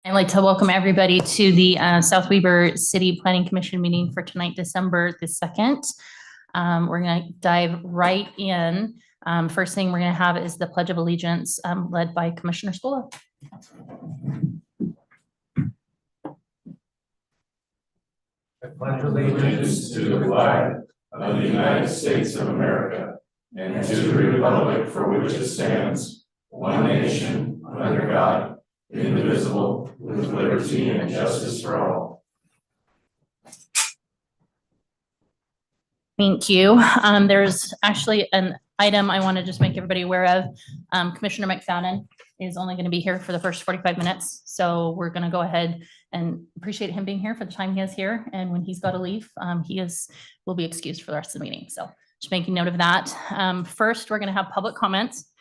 I'd like to welcome everybody to the South Weber City Planning Commission meeting for tonight, December the 2nd. We're going to dive right in. First thing we're going to have is the Pledge of Allegiance led by Commissioner Scola. I pledge allegiance to the flag of the United States of America and to the republic for which it stands, one nation, under God, indivisible, with liberty and justice for all. Thank you. There's actually an item I want to just make everybody aware of. Commissioner McFadden is only going to be here for the first 45 minutes. So we're going to go ahead and appreciate him being here for the time he is here. And when he's got to leave, will be excused for the rest of the meeting. So just making note of that. First, we're going to have public comments.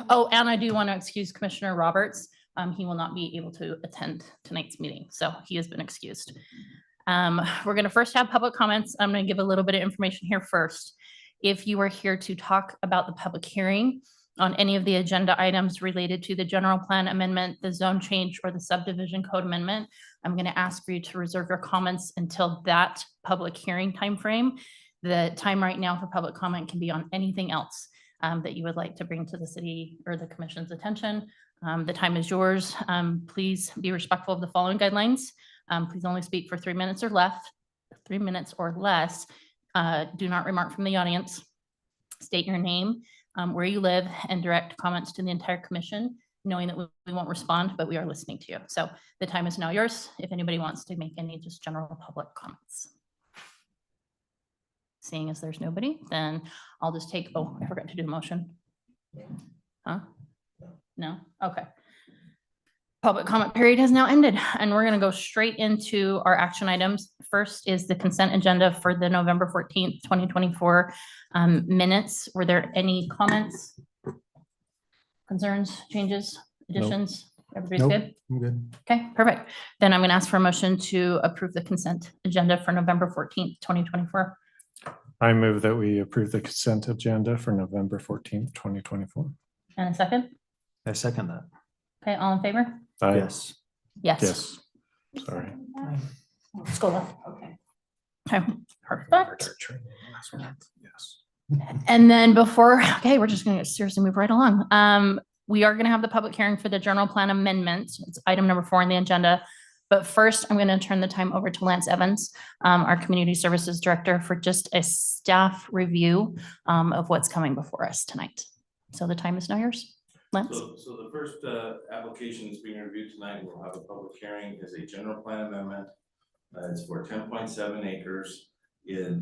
Oh, and I do want to excuse Commissioner Roberts. He will not be able to attend tonight's meeting, so he has been excused. We're going to first have public comments. I'm going to give a little bit of information here first. If you are here to talk about the public hearing on any of the agenda items related to the general plan amendment, the zone change, or the subdivision code amendment, I'm going to ask for you to reserve your comments until that public hearing timeframe. The time right now for public comment can be on anything else that you would like to bring to the city or the commission's attention. The time is yours. Please be respectful of the following guidelines. Please only speak for 3 minutes or less. 3 minutes or less. Do not remark from the audience. State your name, where you live, and direct comments to the entire commission, knowing that we won't respond, but we are listening to you. So the time is now yours if anybody wants to make any just general public comments. Seeing as there's nobody, then I'll just take, oh, I forgot to do a motion. Huh? No? Okay. Public comment period has now ended, and we're going to go straight into our action items. First is the consent agenda for the November 14th, 2024 minutes. Were there any comments, concerns, changes, additions? Nope. Everybody's good? I'm good. Okay, perfect. Then I'm going to ask for a motion to approve the consent agenda for November 14th, 2024. I move that we approve the consent agenda for November 14th, 2024. And a second? I second that. Okay, all in favor? Aye. Yes. Yes. Yes. Sorry. Scola. Okay, perfect. Yes. And then okay, we're just going to seriously move right along. We are going to have the public hearing for the general plan amendment. It's item number 4 on the agenda. But first, I'm going to turn the time over to Lance Evans, our Community Services Director, for just a staff review of what's coming before us tonight. So the time is now yours, Lance. So the first application that's being reviewed tonight, we'll have a public hearing, is a general plan amendment. It's for 10.7 acres.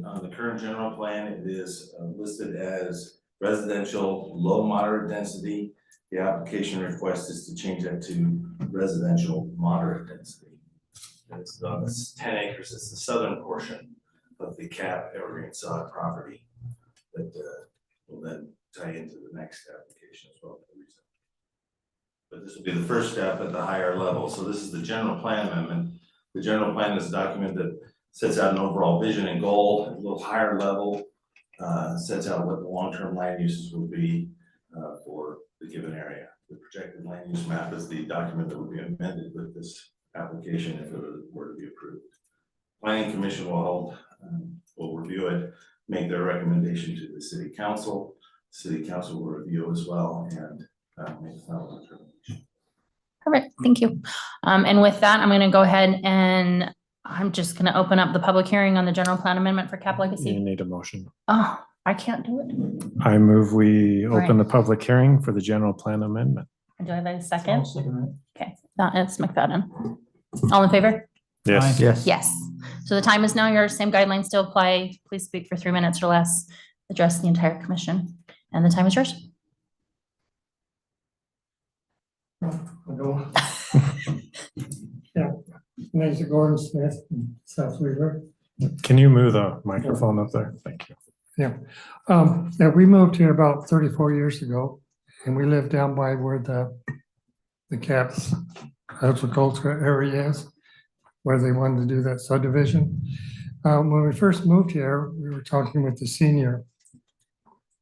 On the current general plan, it is listed as residential low moderate density. The application request is to change that to residential moderate density. It's 10 acres. It's the southern portion of the Cap Evergreen Sod property that will then tie into the next application as well. But this will be the first step at the higher level. So this is the general plan amendment. The general plan is a document that sets out an overall vision and goal at a little higher level, sets out what the long-term land uses will be for the given area. The projected land use map is the document that would be amended with this application if it were to be approved. Planning Commission will review it, make their recommendation to the City Council. City Council will review as well and make a final determination. Perfect, thank you. And with that, I'm going to go ahead and I'm just going to open up the public hearing on the general plan amendment for Cap You Legacy. need a motion. Oh, I can't do it. I move we open Right. the public hearing for the general plan amendment. Do I have a second? Second. Okay, that is McFadden. All in favor? Yes. Yes. Yes. So the time is now yours. Same guidelines still apply. Please speak for 3 minutes or less. Address the entire commission. And the time is yours. Yeah, Major Gordon Smith, from South Weaver. Can you move the microphone up there? Thank you. Yeah, we moved here about 34 years ago, and we lived down by where the Caps agricultural area is, where they wanted to do that subdivision. When we first moved here, we were talking with the senior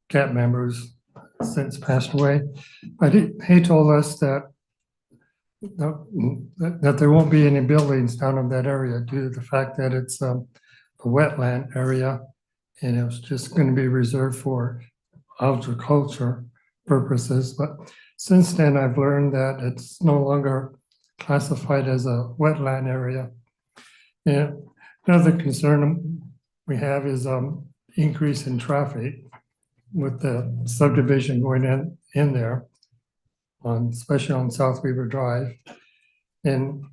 Cap members since passed away, but he told us that that there won't be any buildings down in that area due to the fact that it's a wetland area. And it was just going to be reserved for agriculture purposes. But since then, I've learned that it's no longer classified as a wetland area. And another concern we have is increase in traffic with the subdivision going in there, especially on South Weaver Drive. And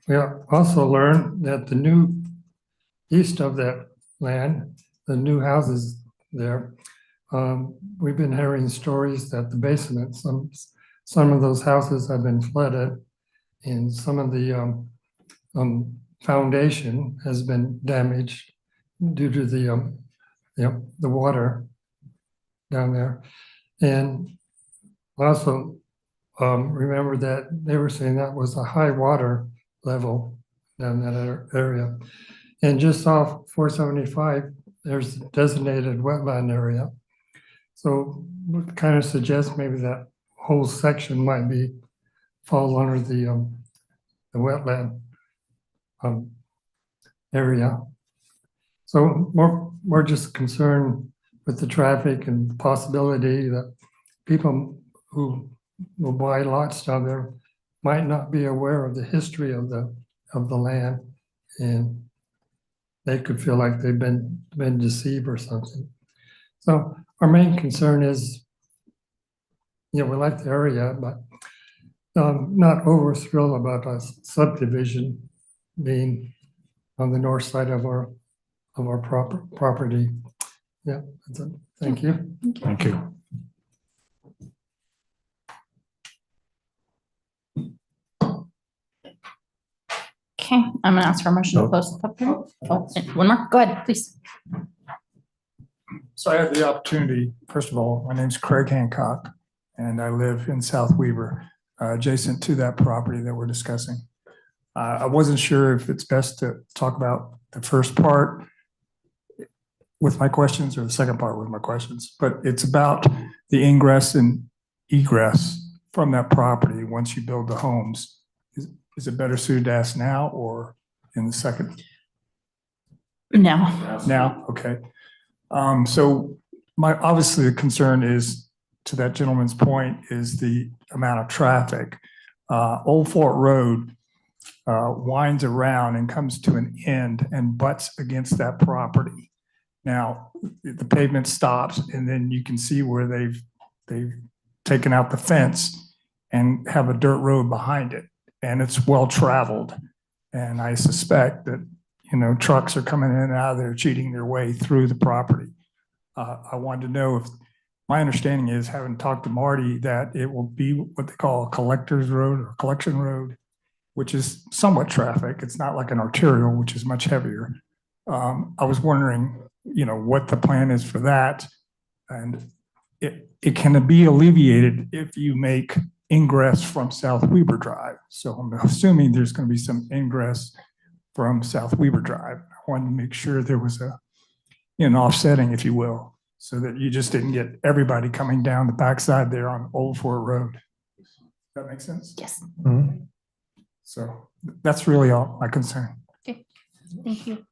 we also learned that the new east of that land, the new houses there, we've been hearing stories that the basement, some of those houses have been flooded, and some of the foundation has been damaged due to the water down there. And also remember that they were saying that was a high water level down that area. And just off 475, there's a designated wetland area. So would kind of suggest maybe that whole section might fall under the wetland area. So we're just concerned with the traffic and the possibility that people who will buy lots down there might not be aware of the history of the land, and they could feel like they've been deceived or something. So our main concern is, we like the area, but not over thrilled about a subdivision being on the north side of our property. Yeah, that's it. Thank you. Thank you. Okay, I'm gonna ask for a motion to close the public hearing. Oh, and one more, go ahead, please. So I had the opportunity, first of all, my name's Craig Hancock, and I live in South Weaver, adjacent to that property that we're discussing. I wasn't sure if it's best to talk about the first part with my questions or the second part with my questions, but it's about the ingress and egress from that property once you build the homes. Is it better suited to ask now or in the second? Now, Now, okay. So obviously the concern is, to that gentleman's point, is the amount of traffic. Old Fort Road winds around and comes to an end and butts against that property. Now, the pavement stops and then you can see where they've taken out the fence and have a dirt road behind it, and it's well traveled. And I suspect that trucks are coming in and out of there, cheating their way through the property. I wanted to know if, my understanding is, having talked to Marty, that it will be what they call a collector's road or collection road, which is somewhat traffic. It's not like an arterial, which is much heavier. I was wondering, what the plan is for that. And it can be alleviated if you make ingress from South Weaver Drive. So I'm assuming there's going to be some ingress from South Weaver Drive. I wanted to make sure there was an offsetting, if you will, so that you just didn't get everybody coming down the backside there on Old Fort Road. Does that make sense? yes, Mhm. So that's really all my concern. thank you.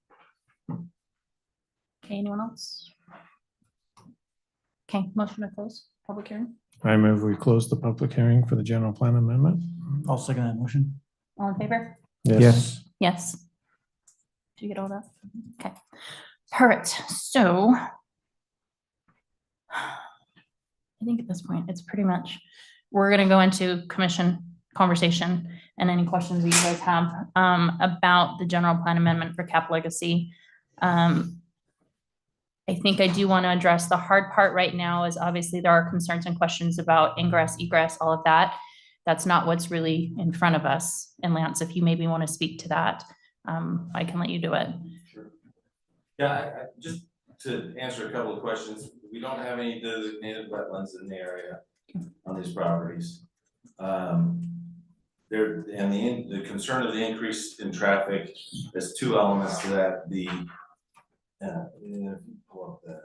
Okay, anyone else? Okay, motion to close public hearing. I move we close the public hearing for the general plan amendment. I'll second that motion. All in favor? Yes. Yes. Did you get all that? Okay. Perfect. So I think at this point, it's pretty much, we're gonna go into commission conversation and any questions that you guys have about the general plan amendment for Cap Legacy. I think I do want to address the hard part right now is obviously there are concerns and questions about ingress, egress, all of that. That's not what's really in front of us. And Lance, if you maybe want to speak to that, I can let you do it. Sure. Yeah, I just to answer a couple of questions, we don't have any designated wetlands in the area on these properties. There, and the concern of the increase in traffic, there's two elements to that. The pull up the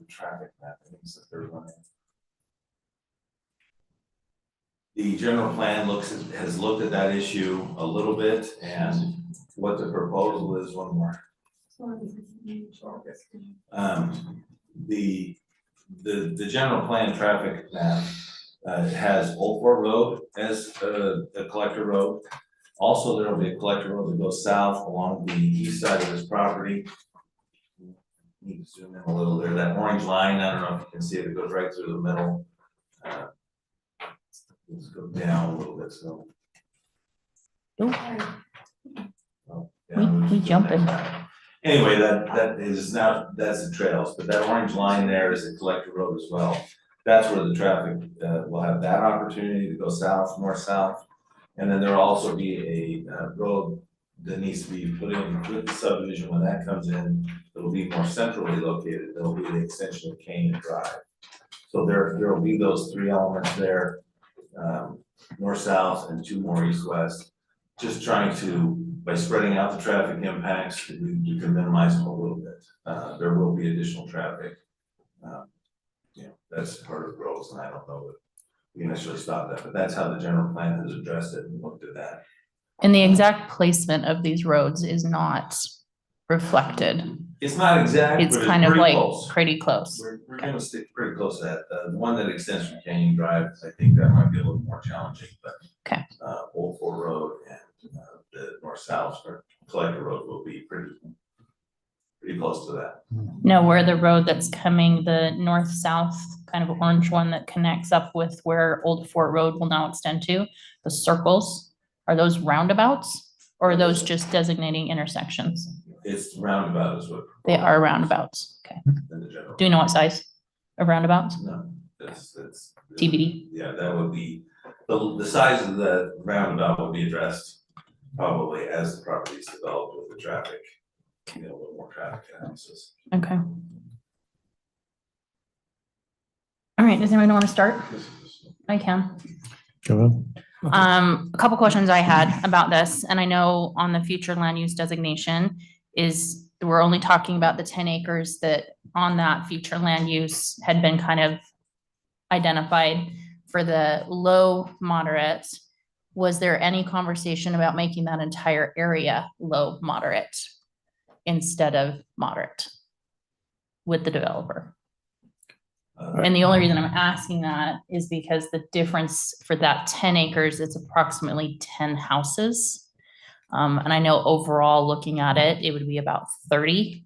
traffic map, I think it's the third one. The general plan has looked at that issue a little bit, and what the proposal is, one more. The general plan traffic map has Old Fort Road as a collector road. Also, there will be a collector road that goes south along the east side of this property. Need to zoom in a little there, that orange line, I don't know if you can see it, it goes right through the middle. Let's go down a little bit, so. Oh, down We to the jumping. next line. Anyway, that is now, that's the trails, but that orange line there is a collector road as well. That's where the traffic will have that opportunity to go south, north-south. And then there'll also be a road that needs to be put in with the subdivision when that comes in. It'll be more centrally located. There'll be the extension of Canyon Drive. So there will be those three elements there, north-south and two more east-west. Just trying to, by spreading out the traffic impacts, you can minimize them a little bit. There will be additional traffic. That's part of growth, and I don't know if we can necessarily stop that, but that's how the general plan has addressed it and looked at that. And the exact placement of these roads is not reflected. It's not exact, It's but kind of pretty like close. pretty close. We're gonna stick pretty close to that. The one that extends from Canyon Drive, I think that might be a little more challenging, but. Okay. Old Fort Road and the north-south or collector road will be pretty close to that. No, where the road that's coming, the north-south kind of orange one that connects up with where Old Fort Road will now extend to, the circles, are those roundabouts? Or are those just designating intersections? It's roundabout is what. They are roundabouts, okay. In the general. Do you know what size of roundabouts? No, that's. TBD? Yeah, that would be, the size of the roundabout will be addressed probably as the property is developed with the traffic, a little more traffic analysis. Okay. All right, does anyone want to start? I can. Go ahead. A couple questions I had about this, and I know on the future land use designation is we're only talking about the 10 acres that on that future land use had been kind of identified for the low moderate. Was there any conversation about making that entire area low moderate instead of moderate with the developer? And the only reason I'm asking that is because the difference for that 10 acres, it's approximately 10 houses. And I know overall, looking at it, it would be about 30.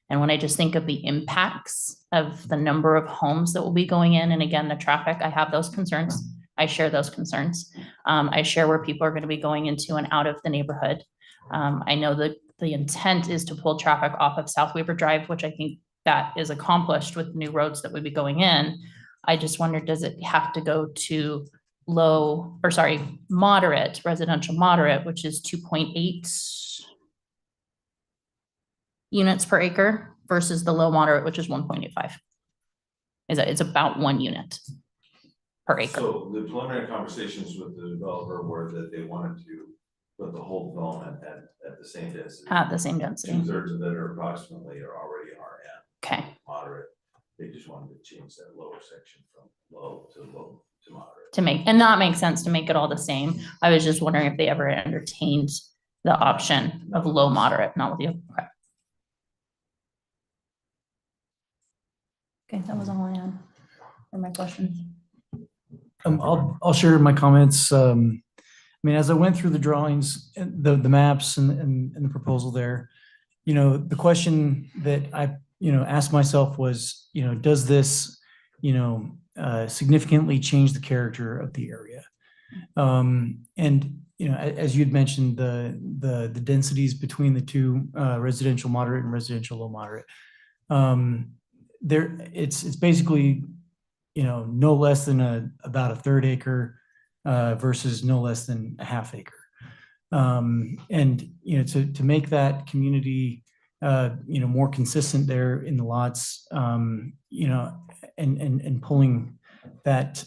And when I just think of the impacts of the number of homes that will be going in, and again, the traffic, I have those concerns. I share those concerns. I share where people are going to be going into and out of the neighborhood. I know that the intent is to pull traffic off of South Weaver Drive, which I think that is accomplished with new roads that would be going in. I just wondered, does it have to go to moderate, residential moderate, which is 2.8 units per acre versus the low moderate, which is 1.85? It's about 1 unit per acre. So the preliminary conversations with the developer were that they wanted to put the whole development at the same density. At the same density. 2/3 of it are approximately are already RM. Okay. Moderate. They just wanted to change that lower section from low to moderate. And that makes sense to make it all the same. I was just wondering if they ever entertained the option of low moderate, not with you. Okay. Okay, that was all I had for my questions. I'll share my comments. I mean, as I went through the drawings, and the maps and the proposal there, the question that I, asked myself was, does this, significantly change the character of the area? And, as you'd mentioned, the densities between the two, residential moderate and residential low moderate, it's basically, no less than about a 1/3 acre versus no less than a 1/2 acre. And, to make that community, more consistent there in the lots, and pulling that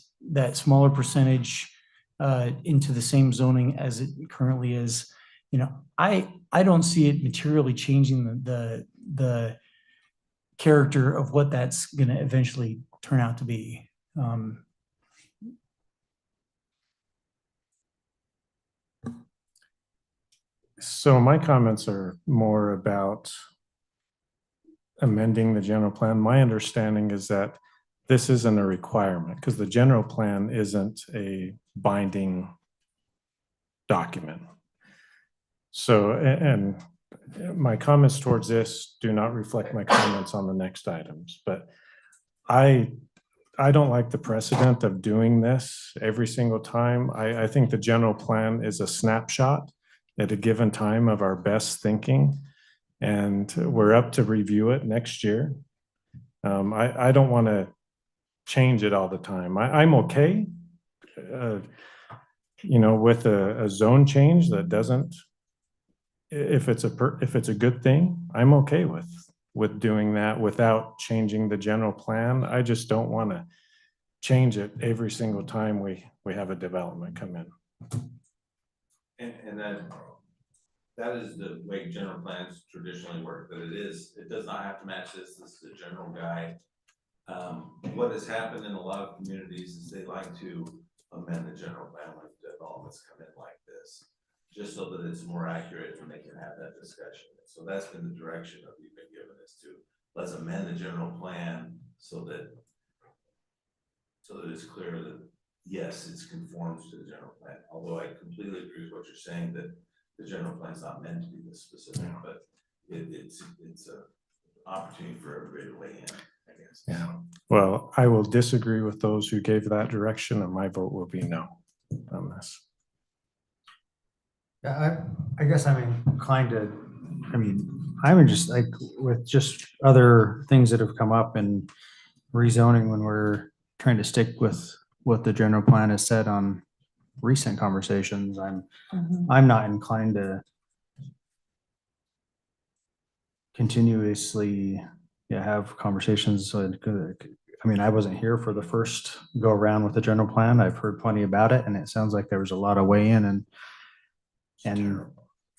smaller percentage into the same zoning as it currently is, I don't see it materially changing the character of what that's going to eventually turn out to be. So my comments are more about amending the general plan. My understanding is that this isn't a requirement because the general plan isn't a binding document. So, and my comments towards this do not reflect my comments on the next items, but I don't like the precedent of doing this every single time. I think the general plan is a snapshot at a given time of our best thinking, and we're up to review it next year. I don't want to change it all the time. I'm okay, with a zone change that doesn't, if it's a good thing, I'm okay with doing that without changing the general plan. I just don't want to change it every single time we have a development come in. And that is the way general plans traditionally work, that it does not have to match this. This is a general guide. What has happened in a lot of communities is they like to amend the general plan when developments come in like this, just so that it's more accurate and they can have that discussion. So that's been the direction that we've been given, is to let's amend the general plan so that it's clear that yes, it's conforms to the general plan. Although I completely agree with what you're saying, that the general plan is not meant to be this specific, but it's a opportunity for everybody to weigh in, I guess. Yeah. Well, I will disagree with those who gave that direction, and my vote will be no on this. Yeah, I guess I'm inclined to, I'm just like with just other things that have come up in rezoning when we're trying to stick with what the general plan has said on recent conversations. I'm not inclined to continuously have conversations. I wasn't here for the first go around with the general plan. I've heard plenty about it, and it sounds like there was a lot of weigh in and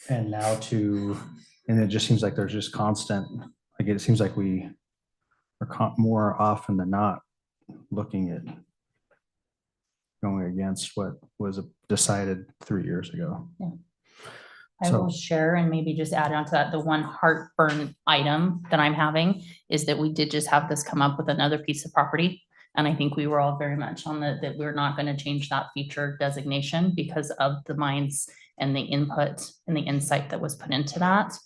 now it just seems like there's just constant, like it seems like we are more often than not looking at going against what was decided 3 years ago. Yeah. I will share and maybe just add on to that, the one heartburn item that I'm having is that we did just have this come up with another piece of property. And I think we were all very much on that we're not going to change that feature designation because of the minds and the input and the insight that was put into that.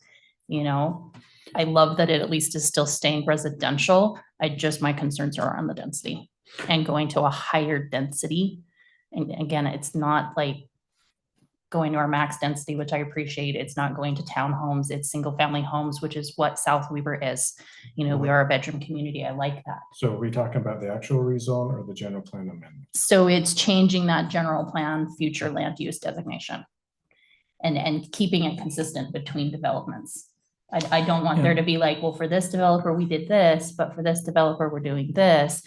I love that it at least is still staying residential. My concerns are on the density and going to a higher density. And again, it's not like going to our max density, which I appreciate. It's not going to townhomes, it's single family homes, which is what South Weber is. We are a bedroom community. I like that. So are we talking about the actual rezone or the general plan amendment? So it's changing that general plan future land use designation and keeping it consistent between developments. I don't want there to be like, well, for this developer, we did this, but for this developer, we're doing this.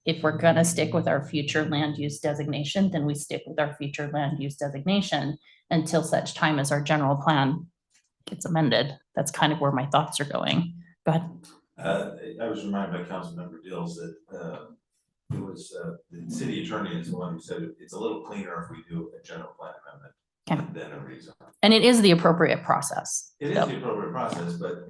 If we're going to stick with our future land use designation, then we stick with our future land use designation until such time as our general plan gets amended. That's kind of where my thoughts are going. Go ahead. I was reminded by Councilmember Dills that it was the city attorney is the one who said it's a little cleaner if we do a general plan amendment than a rezone. And it is the appropriate process. It is the appropriate process, but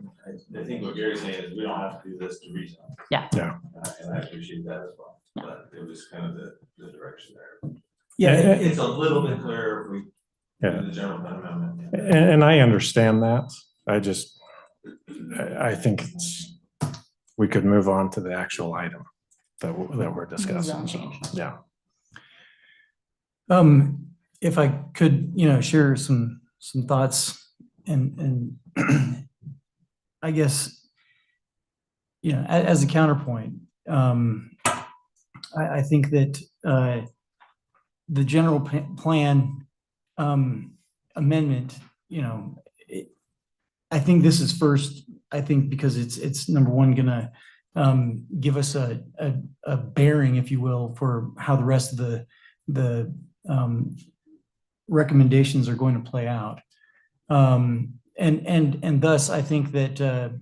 I think what Gary's saying is we don't have to do this to rezone. Yeah. And I appreciate that as well. Yeah. But it was kind of the direction there. Yeah, It's a little bit clearer if we do the general plan amendment. And I understand that. I think we could move on to the actual item that we're discussing. Zone change. Yeah. if I could, share some thoughts and I guess, as a counterpoint, I think that the general plan amendment, I think this is first, I think because it's number one, gonna give us a bearing, if you will, for how the rest of the recommendations are going to play out. And thus, I think that,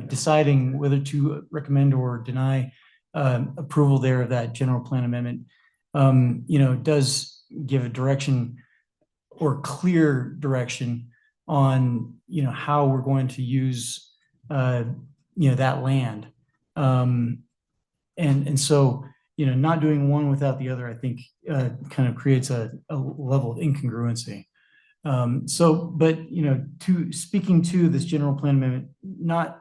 deciding whether to recommend or deny approval there of that general plan amendment, does give a direction or clear direction on, how we're going to use, that land. And so, not doing one without the other, I think, kind of creates a level of incongruency. But, speaking to this general plan amendment, not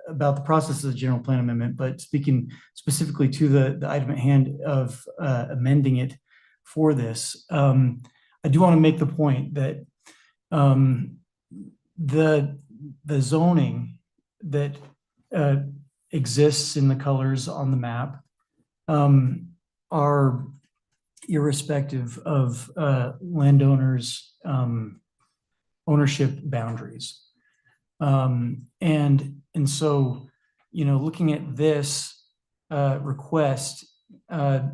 about the process of the general plan amendment, but speaking specifically to the item at hand of amending it for this, I do want to make the point that the zoning that exists in the colors on the map are irrespective of landowners' ownership boundaries. And so, looking at this request of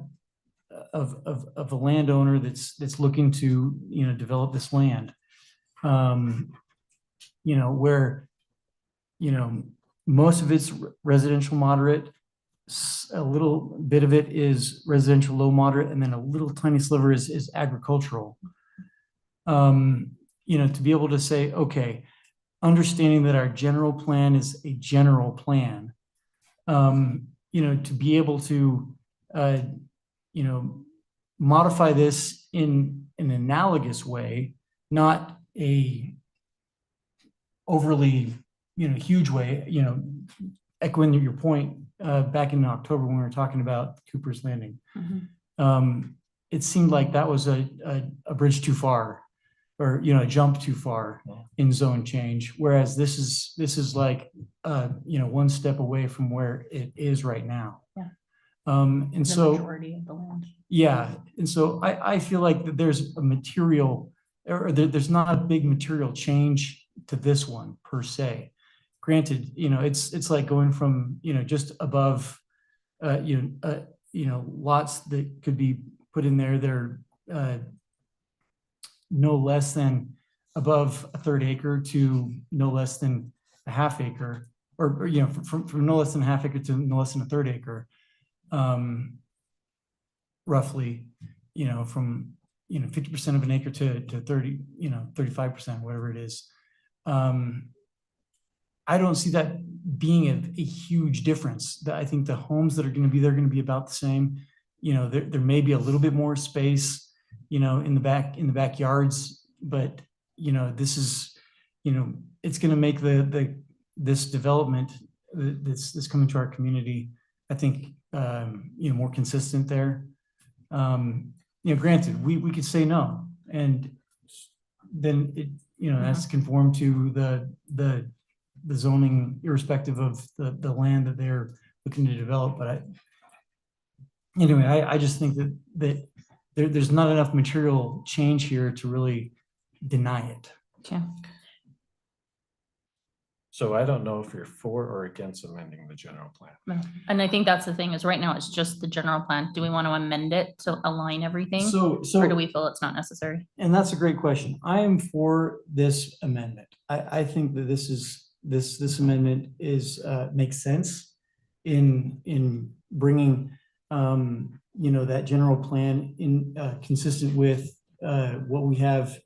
a landowner that's looking to, develop this land, where, most of it's residential moderate, a little bit of it is residential low moderate, and then a little tiny sliver is agricultural. To be able to say, okay, understanding that our general plan is a general plan, to be able to, modify this in an analogous way, not a overly, huge way, echoing your point back in October when we were talking about Cooper's Landing. It seemed like that was a bridge too far, or, a jump too far in zone change. Whereas this is like, one step away from where it is right now. Yeah. And The so, majority of the land. yeah. And so I feel like that there's a material, or there's not a big material change to this one per se. Granted, it's like going from, just above, lots that could be put in there. They're, no less than above a third acre to no less than a half acre, or from no less than a half acre to no less than a third acre, roughly, from 50% of an acre to 30, 35%, whatever it is. I don't see that being a huge difference. I think the homes that are going to be there are going to be about the same. There may be a little bit more space, in the backyards, but this is, it's going to make this development that's coming to our community, I think, more consistent there. Granted, we could say no, and then it, has to conform to the zoning, irrespective of the land that they're looking to develop. But I just think that there's not enough material change here to really deny it. Okay. So I don't know if you're for or against amending the general plan. No. And I think that's the thing, is right now it's just the general plan. Do we want to amend it to align everything? So Or do we feel it's not necessary? and that's a great question. I am for this amendment. I think that this amendment makes sense in bringing, that general plan in, consistent with, what we have,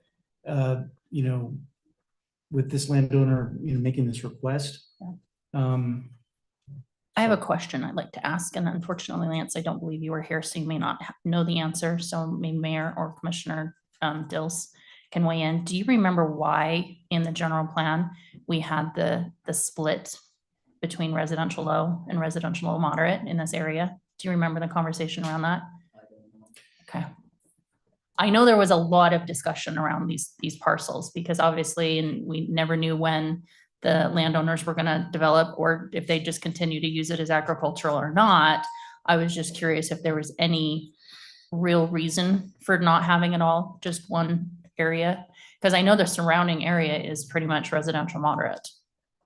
with this landowner, making this request. I have a question I'd like to ask, and unfortunately, Lance, I don't believe you were here, so you may not know the answer. So maybe Mayor or Commissioner Dills can weigh in. Do you remember why in the general plan we had the split between residential low and residential low moderate in this area? Do you remember the conversation around that? Okay. I know there was a lot of discussion around these parcels, because obviously, and we never knew when the landowners were going to develop, or if they just continue to use it as agricultural or not. I was just curious if there was any real reason for not having it all just one area, because I know the surrounding area is pretty much residential moderate.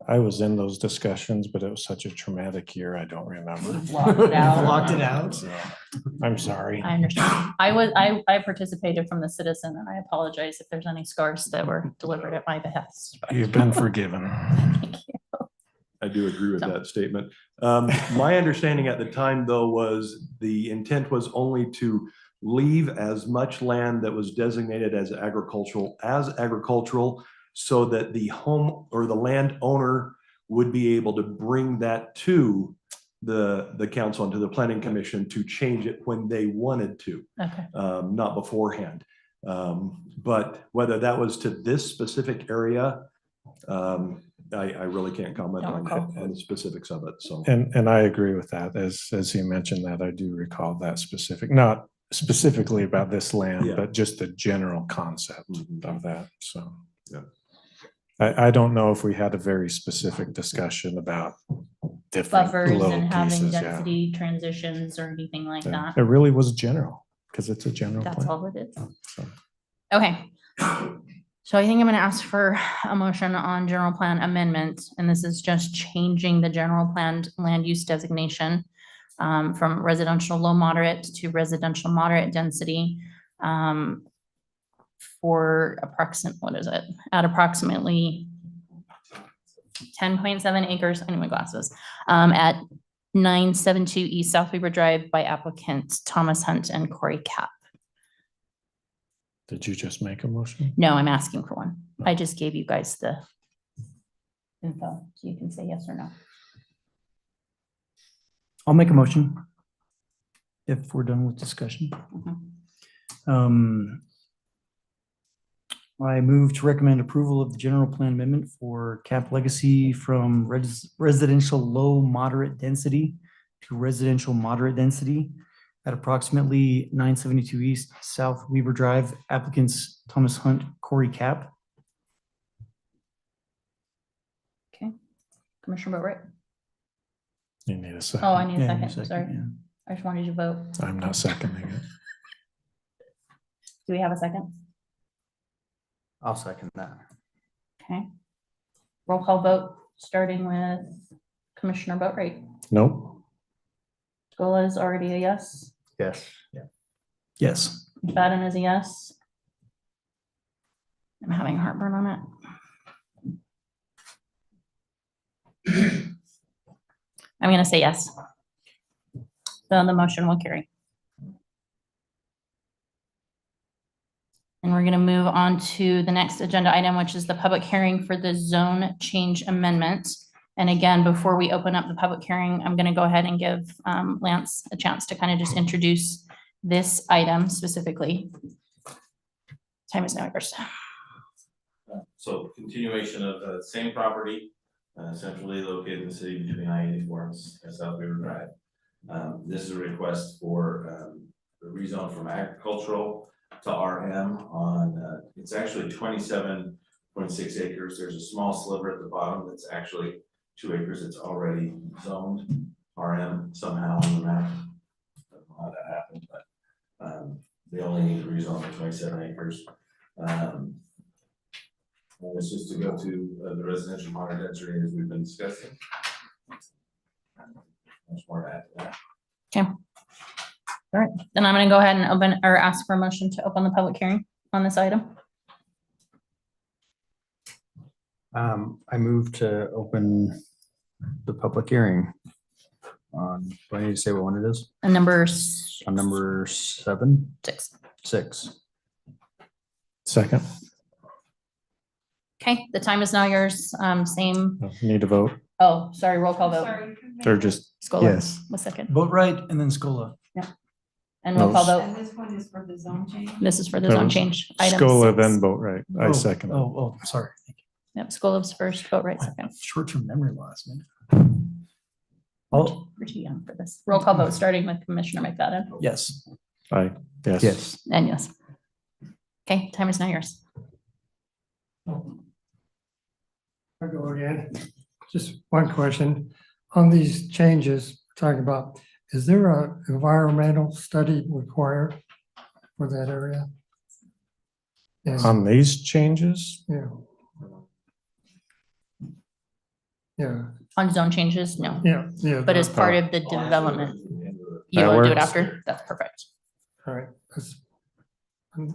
I was in those discussions, but it was such a traumatic year, I don't remember. Blocked it out. Blocked it out. So, I'm sorry. I understand. I participated from the citizen, and I apologize if there's any scars that were delivered at my behest. but- You've been forgiven. Thank you. I do agree with So- that statement. My understanding at the time, though, was the intent was only to leave as much land that was designated as agricultural so that the home or the landowner would be able to bring that to the council and to the planning commission to change it when they wanted to, Okay. not beforehand. But whether that was to this specific area, I really can't comment Don't recall. on the specifics of it, so. And I agree with that. As you mentioned that, I do recall that specific, not specifically about this land, Yeah. but just the general concept of that, so. Yeah. I don't know if we had a very specific discussion about different Buffers little and having pieces, yeah. density transitions or anything like Yeah. that. It really was general, because it's a general That's plan. all it is. So, Okay. So I think I'm gonna ask for a motion on general plan amendment, and this is just changing the general planned land use designation from residential low moderate to residential moderate density for what is it? At approximately 10.7 acres, I need my glasses, at 972 East South Weaver Drive by applicants Thomas Hunt and Corey Cap. did you just make a motion? No, I'm asking for one. I just gave you guys the info, so you can say yes or no. I'll make a motion if we're done with discussion. I move to recommend approval of the general plan amendment for Cap Legacy from residential low moderate density to residential moderate density at approximately 972 East South Weaver Drive, applicants Thomas Hunt, Corey Cap. Okay. Commissioner Boatright. You need a second. Oh, I need a Yeah, second, second, sorry. yeah. I just wanted you to vote. I'm not seconding it. Do we have a second? I'll second that. Okay. Roll call vote, starting with Commissioner Boatright. Nope. Scola is already a yes. Yes. Yes. McFadden is a yes. I'm having heartburn on it. I'm gonna say yes. So the motion will carry. And we're gonna move on to the next agenda item, which is the public hearing for the zone change amendment. And again, before we open up the public hearing, I'm gonna go ahead and give Lance a chance to kind of just introduce this item specifically. Time is now yours. So continuation of the same property, centrally located in the city between I-84 and South Weaver Drive. This is a request for the rezone from agricultural to RM on, it's actually 27.6 acres. There's a small sliver at the bottom that's actually 2 acres. It's already zoned RM somehow on the map. I don't know how that happened, but they only need to rezone for 27 acres. And it's just to go to the residential moderate density as we've been discussing. Much more to add to that. Okay. All right, then I'm gonna go ahead and open or ask for a motion to open the public hearing on this item. I move to open the public hearing on, do I need to say what one it is? And number On number 7, 6. 6. Second. Okay, the time is now yours. Same. Need to vote, Oh, sorry, roll call vote. or just, Scola. yes. One second. Boatright and then Scola. And roll call No. vote. And this one is for the zone change? This is for the That zone was change. Item Scola, 6. then vote right. I Oh, second. it. Oh, sorry. Yep, Scola's first, vote right second. Short-term memory loss, man. Oh, We're too young for this. Roll call vote, starting with Commissioner McFadden. yes. Aye, yes. Yes. And yes. Okay, time is now yours. I go again. Just one question. On these changes, talking about, is there a environmental study required for that area? Yes, On these changes, yeah. Yeah, On zone changes, no, yeah, yeah. but as that- part of the development, you That want to do it works. after? That's perfect. All right.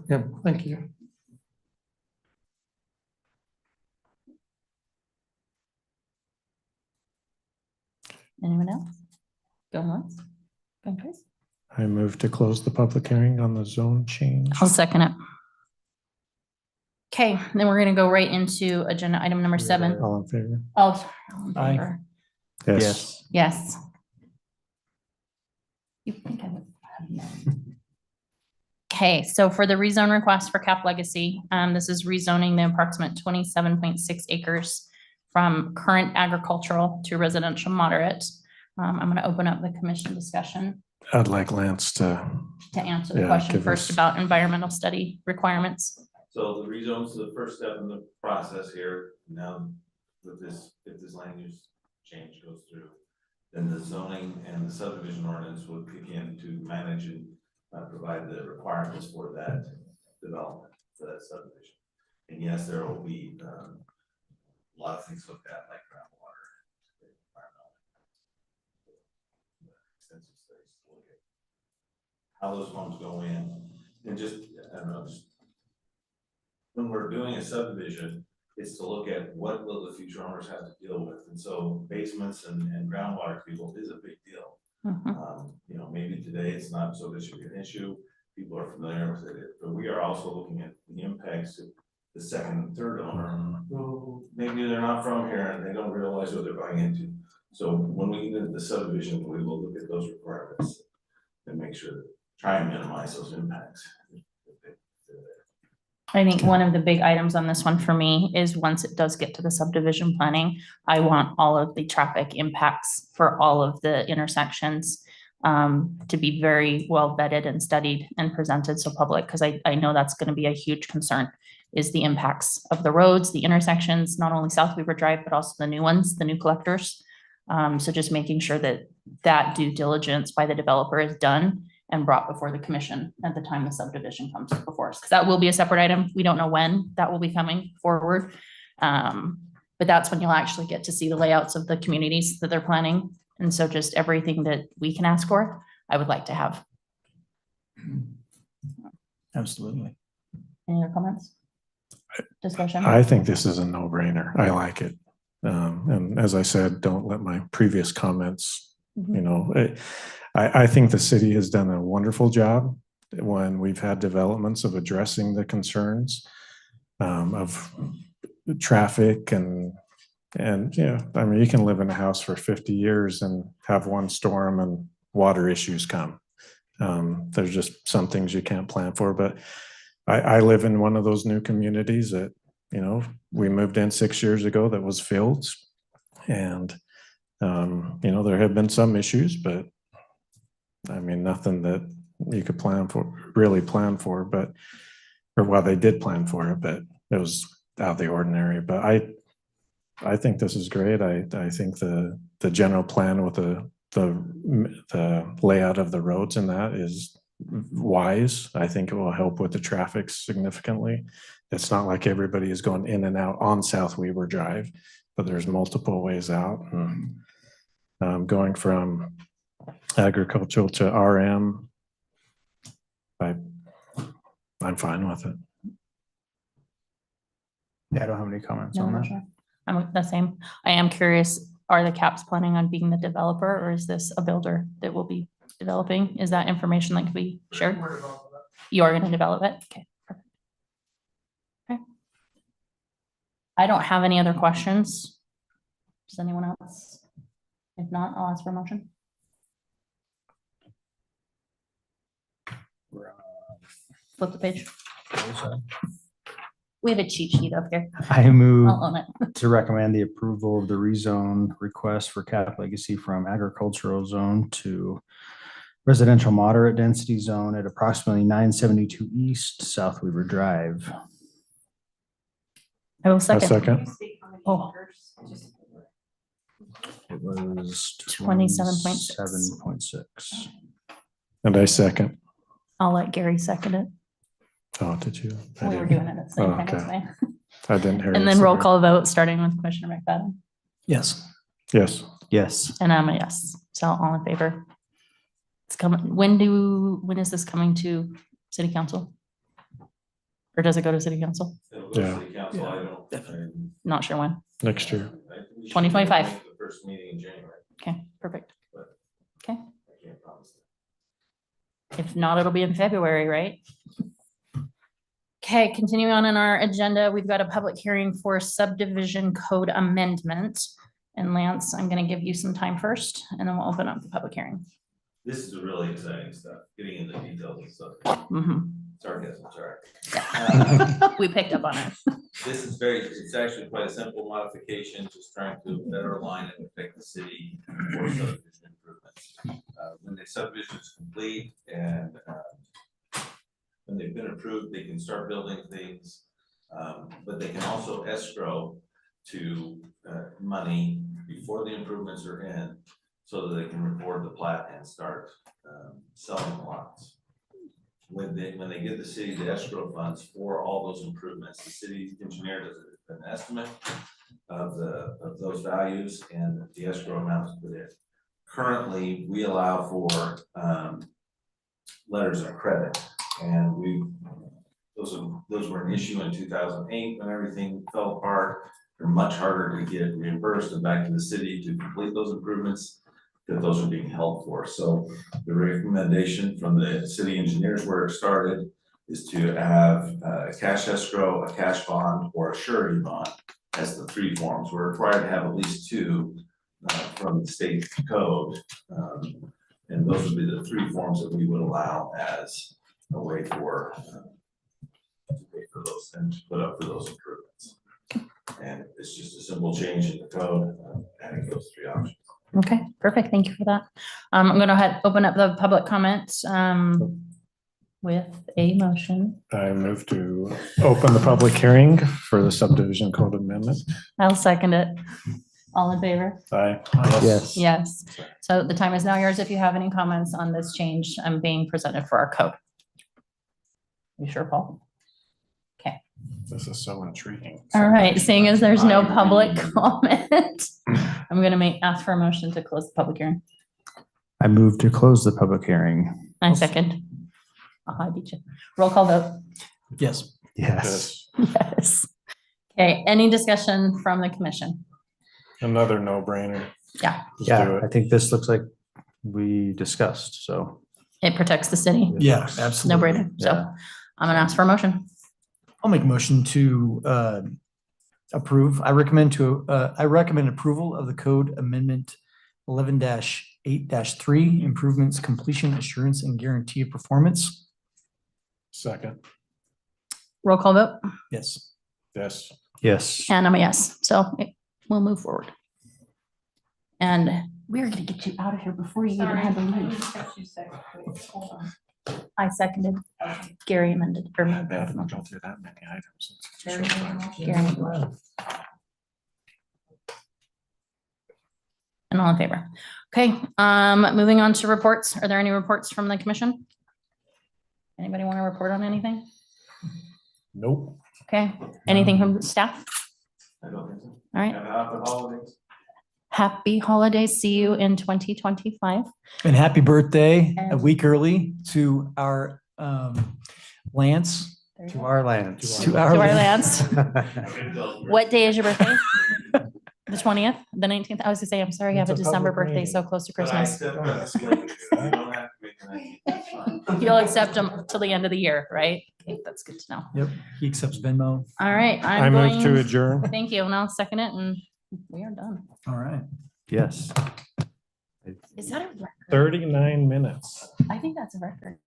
Yeah, thank you. Anyone else? Going once? Going twice? I move to close the public hearing on the zone change. I'll second it. Okay, then we're gonna go right into agenda item number 7. All in favor? Oh, sorry. All in Aye. favor? Yes. Yes. You think I would have known. Okay, so for the rezone request for Cap Legacy, this is rezoning the approximate 27.6 acres from current agricultural to residential moderate. I'm gonna open up the commission discussion I'd like Lance to, answer the Yeah, question give first us- about environmental study requirements. So the rezone's the first step in the process here. Now, with this, if this land use change goes through, then the zoning and the subdivision ordinance would kick in to manage and provide the requirements for that development, for that subdivision. And yes, there will be a lot of things looked at, like groundwater, environmental, extensive studies to look at how those homes go in, and just, I don't know, just when we're doing a subdivision, is to look at what will the future owners have to deal with, and so basements and groundwater people is a big deal. Mhm. You know, maybe today it's not so much of an issue, people are familiar with it, but we are also looking at the impacts to the second and third owner, who maybe they're not from here and they don't realize what they're buying into. So when we get into the subdivision, we will look at those requirements and make sure, try and minimize those impacts. if they're there. I think one of the big items on this one for me is once it does get to the subdivision planning, I want all of the traffic impacts for all of the intersections to be very well vetted and studied and presented so public, because I know that's going to be a huge concern, is the impacts of the roads, the intersections, not only South Weaver Drive, but also the new ones, the new collectors. So just making sure that that due diligence by the developer is done and brought before the commission at the time the subdivision comes before us, because that will be a separate item. We don't know when that will be coming forward. But that's when you'll actually get to see the layouts of the communities that they're planning. And so just everything that we can ask for, I would like to have. Absolutely. Any other comments? Discussion? I think this is a no-brainer. I like it. And as I said, don't let my previous comments, Mhm. you know, I think the city has done a wonderful job when we've had developments of addressing the concerns of traffic and, yeah, I mean, you can live in a house for 50 years and have one storm and water issues come. There's just some things you can't plan for, but I live in one of those new communities that, you know, we moved in 6 years ago that was fields. And, you know, there have been some issues, but I mean, nothing that you could really plan for, but, or well, they did plan for it, but it was out of the ordinary. But I think this is great. I think the general plan with the layout of the roads and that is wise. I think it will help with the traffic significantly. It's not like everybody is going in and out on South Weaver Drive, but there's multiple ways out. And, going from agricultural to RM, I'm fine with it. Yeah, I don't have any comments No, on not that. sure. I'm the same. I am curious, are the Caps planning on being the developer, or is this a builder that will be developing? Is that information that can be shared? You are going to develop it? Okay. Perfect. Okay. I don't have any other questions. Does anyone else? If not, I'll ask for a motion. Flip the page. We have a cheat sheet up here. I move I'll own it. to recommend the approval of the rezone request for Cap Legacy from agricultural zone to residential moderate density zone at approximately 972 East South Weaver Drive. I will A second. second. Oh. It was 27.6. 27.6. And I second. I'll let Gary second it. Oh, did you? I We were didn't- doing it at the same Oh, time as okay. me. I didn't hear. And you then roll second. call vote, starting with Commissioner McFadden. Yes. Yes. Yes. And I'm a yes. So all in favor. It's coming, when is this coming to city council? Or does it go to city council? It'll go to Yeah. city council, I don't. Not sure when. Next year. 2025. The first meeting in January, Okay, perfect. Okay, I can't promise that. if not, it'll be in February, right? Okay, continuing on in our agenda, we've got a public hearing for subdivision code amendment. And Lance, I'm gonna give you some time first, and then we'll open up the public hearing. This is the really exciting stuff, getting into details and stuff. Mhm. Sarcasm, sorry. We picked up on it. This is it's actually quite a simple modification, just trying to better align and affect the city for subdivision improvements. When the subdivision is complete and when they've been approved, they can start building things. But they can also escrow to money before the improvements are in, so that they can record the plat and start selling the lots. When they give the city the escrow funds for all those improvements, the city engineer does an estimate of those values and the escrow amounts put in. Currently, we allow for letters of credit, and those were an issue in 2008 when everything fell apart. They're much harder to get reimbursed and back to the city to complete those improvements, that those are being held for. So the recommendation from the city engineers where it started is to have a cash escrow, a cash bond, or a surety bond as the three forms. We're required to have at least two from the state code. And those would be the three forms that we would allow as a way for to pay for those and to put up for those improvements. And it's just a simple change in the code, adding those three options. Okay, perfect. Thank you for that. I'm gonna open up the public comments with a motion. I move to open the public hearing for the subdivision code amendment. I'll second it. All in favor? Aye. Yes. Yes. So the time is now yours if you have any comments on this change being presented for our code. You sure, Paul? This is so intriguing. All right, seeing as there's no public comment, I'm gonna ask for a motion to close the public hearing. I move to close the public hearing. I second. I beat you. Roll call vote. Yes. Yes. Yes. Okay, any discussion from the commission? Another no-brainer. Yeah. Just do Yeah, it. I think this looks like we discussed, so. It protects the city. Yeah, No absolutely. brainer. So Yeah. I'm gonna ask for a motion. I'll make a motion to approve. I recommend approval of the code amendment 11-8-3 improvements, completion assurance and guarantee of performance. Second. Roll call vote. Yes. Yes. Yes. And I'm a yes. So we'll move forward. And we're gonna get you out of here before you even Sorry, have to I need leave. to catch you second, please. Hold on. I seconded. Gary amended or made Yeah, the go motion. through that many items. Very good. Gary made the motion. And all in favor? Okay, moving on to reports. Are there any reports from the commission? Anybody want to report on anything? Nope. Okay, anything from staff? I don't think so. All right, Have a happy holidays. happy holidays. See you in 2025. And happy birthday a And- week early to our Lance. To our lands. To our To our Lance. Lance. What day is your birthday? The 20th, the 19th? I was gonna say, I'm sorry, I have a It's a December public birthday meeting. so close to But I Christmas. accept that slate. You don't have to make an idea. It's fine. You'll accept them till the end of the year, right? Okay, that's good to know. Yep, he accepts Venmo. All right, I I'm move to going, adjourn. thank you, and I'll second it, and we are done. All right. Yes. Is that a record? 39 minutes. I think that's a record.